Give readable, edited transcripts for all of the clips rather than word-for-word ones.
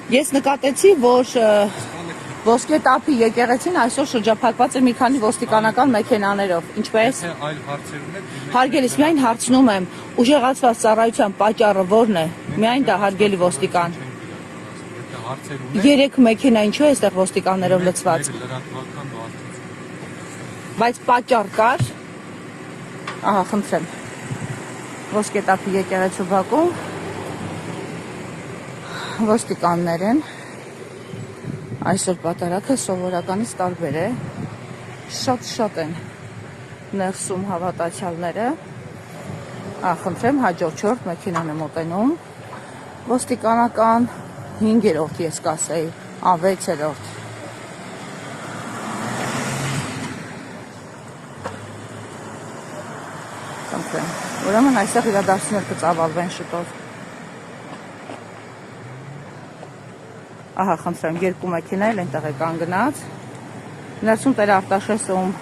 Ես նկատեցի, որ ոսկե տափի եկեղեցին այսօր շրջափակված է մի քանի ոստիկանական մեքենաներով, ինչպես այլ հարցեր ունեք։ Հարգելիս, միայն հարցնում եմ, ուժեղացված ծառայության պատճառը ո՞րն է։ Միայն դա հարգելի ոստիկան։ Երեք մեքենա ինչու է այստեղ ոստիկաններով լցված։ Բայց պատճառ կար։ Ահա, խնդրեմ։ Ոսկե տափի եկեղեցու բակում ոստիկաններ են։ Այսօր պատարակը սովորականից տարբեր է, շատ են ներսում հավատացյալները, խնդրեմ հաջորդ 4 մեքենան է մոտենում, ոստիկանական 5-րդ ես կասեի, 6-րդ, խնդրեմ, ուրեմն այստեղ իրադարձություններ կծավալվեն շուտով, ահա խնդրեմ 2 մեքենա էլ այնտեղ է կանգնած, ներսում Տեր Արտաշեսում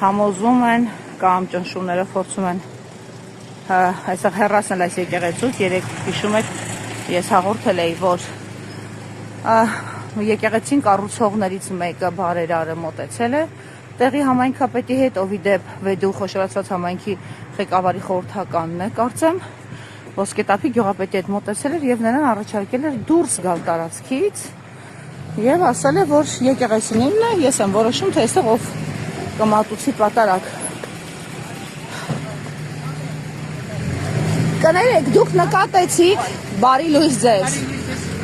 համոզում են կամ ճնշումները փորձում են այստեղ հեռացնել այս եկեղեցուց, երեք հիշում եք ես հաղորդել էի, որ եկեղեցին կառուցողներից մեկը բարերարը մոտեցել է տեղի համայնքապետի հետ, ով իդեպ Վեդու խոշորացված համայնքի ղեկավարի խորհրդականն է, կարծեմ, Ոսկե-Տափի գյուղապետի հետ մոտեցել էր եւ նրան առաջարկել էր դուրս գալ տարածքից եւ ասել է, որ եկեղեցին ինն է, ես եմ որոշում, թե այստեղ ով կմատուցի պատարակ։ Կներեք, դուք նկատեցիք, բարի լույս ձեզ,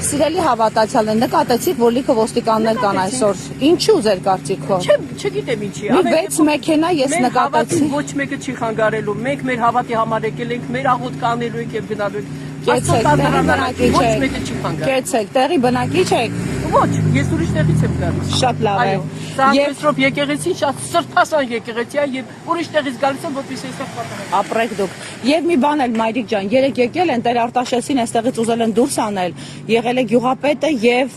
սիրելի հավատացյալներ, նկատեցիք, որ լիքը ոստիկաններ կան այսօր, ինչու ձեր կարծիքով։ Չգիտեմ ինչի, մի 6 մեքենա ես նկատեցի։ Ոչ մեկը չի խանգարելու, մենք մեր հավատի համար եկել ենք, մեր աղոթք անելու ենք եւ գնալու ենք։ Կեցեք, տեղի բնակիչ եք։ Ոչ, ես ուրիշ տեղից եմ գալիս։ Շատ լավ է։ Եվ եկեղեցին շատ սրբասան եկեղեցի է եւ ուրիշ տեղից գալիս եմ, որպեսզի այստեղ պատարակ։ Ապրեք դուք։ Եվ մի բան էլ Մայրիկ ջան, երեք եկել են Տեր Արտաշեսին այստեղից ուզել են դուրս անել, եղել է գյուղապետը եւ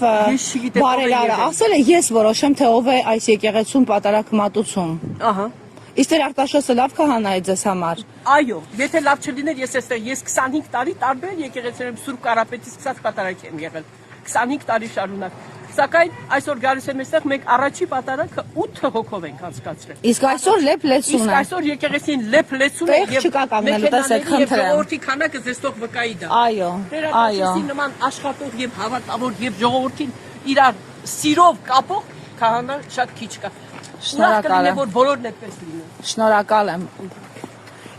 բարերարը։ Ասել է ես որոշեմ, թե ով է այս եկեղեցուն պատարակ մատուցում։ Ահա։ Իսկ Տեր Արտաշեսը լավ քահանա է ձեզ համար։ Այո, եթե լավ չլիներ, ես 25 տարի տարբեր եկեղեցիներում Սուրբ Կարապետից սկսած պատարակ եմ եղել։ 25 տարի շարունակ։ Սակայն այսօր գալիս եմ այստեղ մենք առաջի պատարակը 8 հոգով ենք անցկացրել։ Իսկ այսօր լեփ լեցուն է։ Իսկ այսօր եկեղեցին լեփ լեցուն է եւ ժողովրդի քանակը ձեզ թող վկայի դա։ Այո, այո։ Նման աշխատող եւ հավատավոր եւ ժողովրդին իրար սիրով կապող քահանա շատ քիչ կա։ Շնորհակալ եմ, որ բոլորն այդպես լինեն։ Շնորհակալ եմ։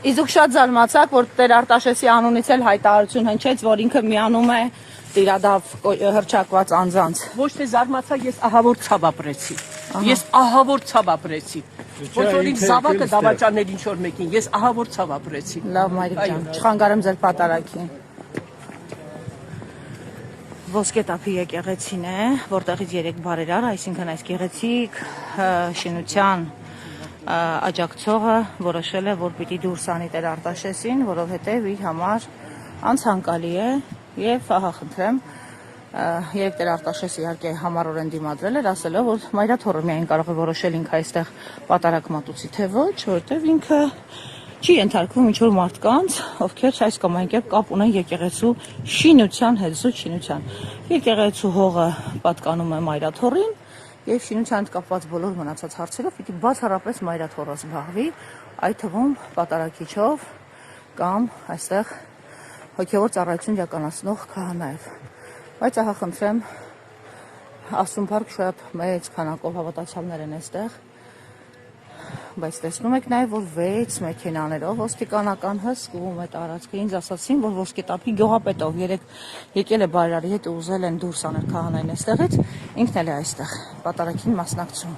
Իսկ դուք շատ զարմացաք, որ Տեր Արտաշեսի անունից էլ հայտարարություն հնչեց, որ ինքը միանում է Տիրադավ հրճակված անձանց։ Ոչ թե զարմացա, ես ահավոր ցավ ապրեցի։ Ես ահավոր ցավ ապրեցի։ Ոչ որ իմ զավակը դավաճանել ինչ որ մեկին, ես ահավոր ցավ ապրեցի։ Լավ Մայրիկ ջան, չխանգարեմ ձեր պատարակին։ Ոսկե-Տափի եկեղեցին է, որտեղից 3 բարերար, այսինքն այս գեղեցիկ շինության աջակցողը որոշել է, որ պիտի դուրս անի Տեր Արտաշեսին, որովհետև իր համար անցանկալի է եւ ահա խնդրեմ, երբ Տեր Արտաշեսը իհարկե համառորեն դիմադրել էր, ասելով, որ Մայրաթոռը միայն կարող է որոշել ինքը այստեղ պատարակ մատուցի, թե ոչ, որովհետև ինքը չի ենթարկվում ինչ-որ մարդկանց, ովքեր այս կամ այն կերպ կապ ունեն եկեղեցու շինության հետ, զուտ շինության։ Եկեղեցու հողը պատկանում է Մայրաթոռին եւ շինության հետ կապված բոլոր մնացած հարցերով պիտի բացառապես Մայրաթոռը զբաղվի, այդ թվում պատարակիչով կամ այստեղ հոգևոր ծառայություն իրականացնող քահանայով։ Բայց ահա խնդրեմ, Ասում-Փարք շատ մեծ քանակով հավատացյալներ են այստեղ, բայց տեսնում եք նաև, որ 6 մեքենաներով ոստիկանական հսկվում է տարածքը։ Ինձ ասացին, որ Ոսկե-Տափի գյուղապետով 3 եկել է բարերարի հետ ու ուզել են դուրս անել քահանային այստեղից, ինքն էլ է այստեղ պատարակին մասնակցում։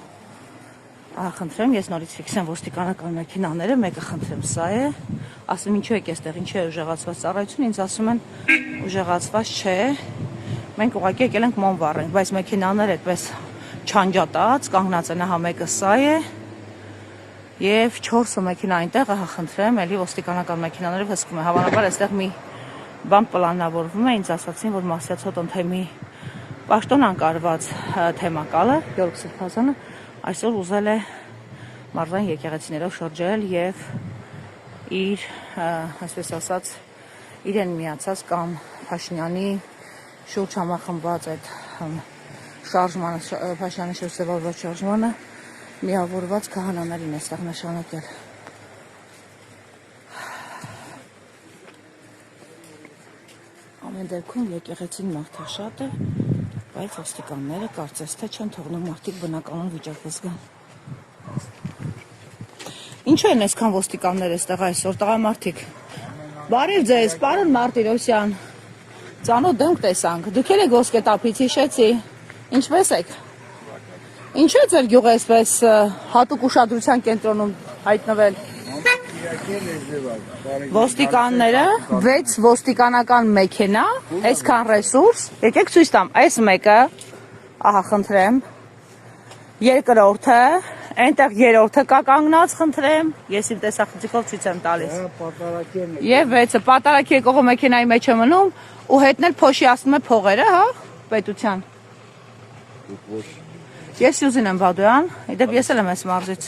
Ահա խնդրեմ, ես նորից ֆիքսեմ ոստիկանական մեքենաները, մեկը խնդրեմ սա է, ասում ինչու եք այստեղ, ինչու է ուժեղացված ծառայություն, ինձ ասում են ուժեղացված չէ, մենք ուղղակի եկել ենք մոմ վառենք, բայց մեքենաները այդպես չանջատած, կանգնած են, ահա մեկը սա է, եւ 4 մեքենա այնտեղ, ահա խնդրեմ, էլի ոստիկանական մեքենաներով հսկվում է, հավանաբար այստեղ մի բան պլանավորվում է, ինձ ասացին, որ Մասյացոտոն թեմի պաշտոն անկարված թեմակալը, Գյորգ Սրբազանը այսօր ուզել է մարզային եկեղեցիներով շրջել եւ իր, այսպես ասած, իրեն միացած կամ Փաշինյանի շուրջ համախմբված այդ շարժմանը, Փաշյանի շրջանավարված շարժմանը միավորված քահանաներին է ստեղ նշանակել։ Ամեն դեպքում եկեղեցին մարդաշատ է, բայց ոստիկանները կարծես թե չեն թողնում մարդիկ բնականon վիճակը զգան։ Ինչու են այսքան ոստիկաններ այստեղ այսօր, տղամարդիկ։ Բարև ձեզ, պարոն Մարտիրոսյան։ Ծանոթ դեմք տեսանք։ Դուք եք ոսկետափից հիշեցի։ Ինչպես եք։ Ինչու է ձեր գյուղը այսպես հատուկ ուշադրության կենտրոնում հայտնվել։ Ոստիկանները 6 ոստիկանական մեքենա, այսքան ռեսուրս, եկեք ցույց տամ, այս մեկը, ահա խնդրեմ, երկրորդը, այնտեղ երրորդը կա կանգնած, խնդրեմ, ես իմ տեսախցիկով ցույց եմ տալիս։ Եվ 6-ը պատարակի եկողը մեքենայի մեջ է մնում ու հետն էլ փոշիացնում է փողերը, հա, պետության։ Ես Սյուզին եմ Բադոյան, իդեպ ես էլ եմ այս մարզից։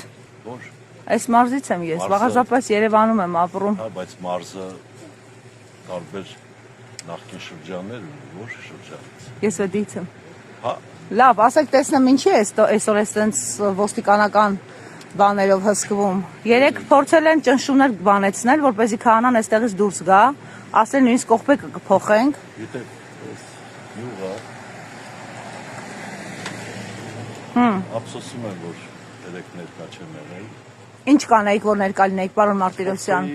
Այս մարզից եմ ես, բաղազապես Երևանում եմ ապրում։ Հա, բայց մարզը տարբեր նախկին շրջաններ ունի, ոչ շրջանից։ Ես վեդից եմ։ Հա, Լավ, ասեք տեսնեմ ինչի է այսօր այսպես ոստիկանական բաներով հսկվում։ Երեք փորձել են ճնշումներ բանեցնել, որպեսզի քահանան այստեղից դուրս գա, ասել նույնիսկ կողպեքը կփոխենք։ գիտեք, այս յուղը ափսոսում եմ, որ երեք ներկա չեմ եղել։ Ինչ կանեիք, որ ներկա լինեիք, պարոն Մարտիրոսյան։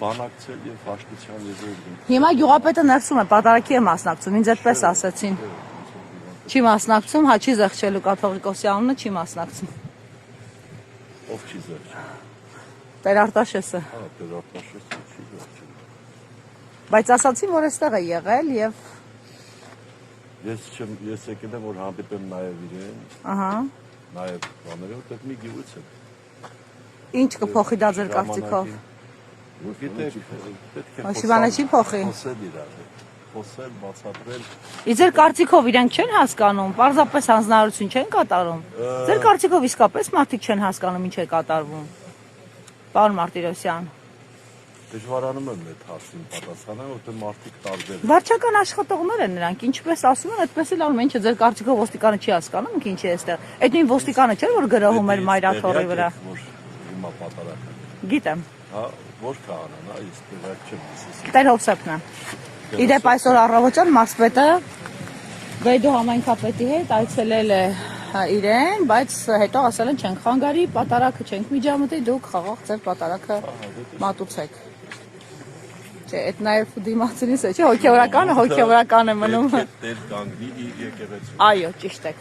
Բանակցել եւ հաշտության եզրել։ Հիմա գյուղապետը ներսում է, պատարակի է մասնակցում, ինձ այդպես ասացին։ Չի մասնակցում, հա չի զեղչելու կաթողիկոսի անունը չի մասնակցում։ Ով չի զեղչել։ Տեր Արտաշեսը։ Հա, Տեր Արտաշեսը չի զեղչել։ Բայց ասացին, որ այստեղ է եղել եւ Ես եկել եմ, որ հանդիպեմ նաեւ իրեն, ահա։ նաեւ բաներով, դեռ մի գյուղից եմ։ Ինչ կփոխի դա ձեր կարծիքով։ Գիտեք, պետք է Հաշիվանը չի փոխի։ խոսել իրար հետ, խոսել, բացատրել։ Իսկ ձեր կարծիքով իրենք չեն հասկանում, պարզապես հանձնարարություն չեն կատարում։ Ձեր կարծիքով իսկապես մարդիկ չեն հասկանում ինչ է կատարվում։ Պարոն Մարտիրոսյան։ Դժվարանում եմ այդ հարցին պատասխանել, որտեղ մարդիկ տարբեր են։ Վարչական աշխատողներ են նրանք, ինչպես ասում են, այդպես էլ անում են, ինչը ձեր կարծիքով ոստիկանը չի հասկանում, ինչ է այստեղ։ Այդ նույն ոստիկանը չէ, որ գրոհում էր Մայրաթորի վրա։ Որ հիմա պատարակը։ Գիտեմ։ Հա, որ քահանան, հա, իսկ դեռ չեմ ասես։ Տեր Հովսեփն է։ Իդեպ այսօր առավոտյան մարզպետը Վեյդո համայնքապետի հետ այցելել է իրեն, բայց հետո ասել են չենք խանգարի, պատարակը չենք միջամտի, դուք խաղաղ ձեր պատարակը մատուցեք։ Չէ, այդ նաև դիմացինից է, չէ, հոգևորական է մնում։ Դեր կանգնի իր եկեղեցու։ Այո, ճիշտ եք։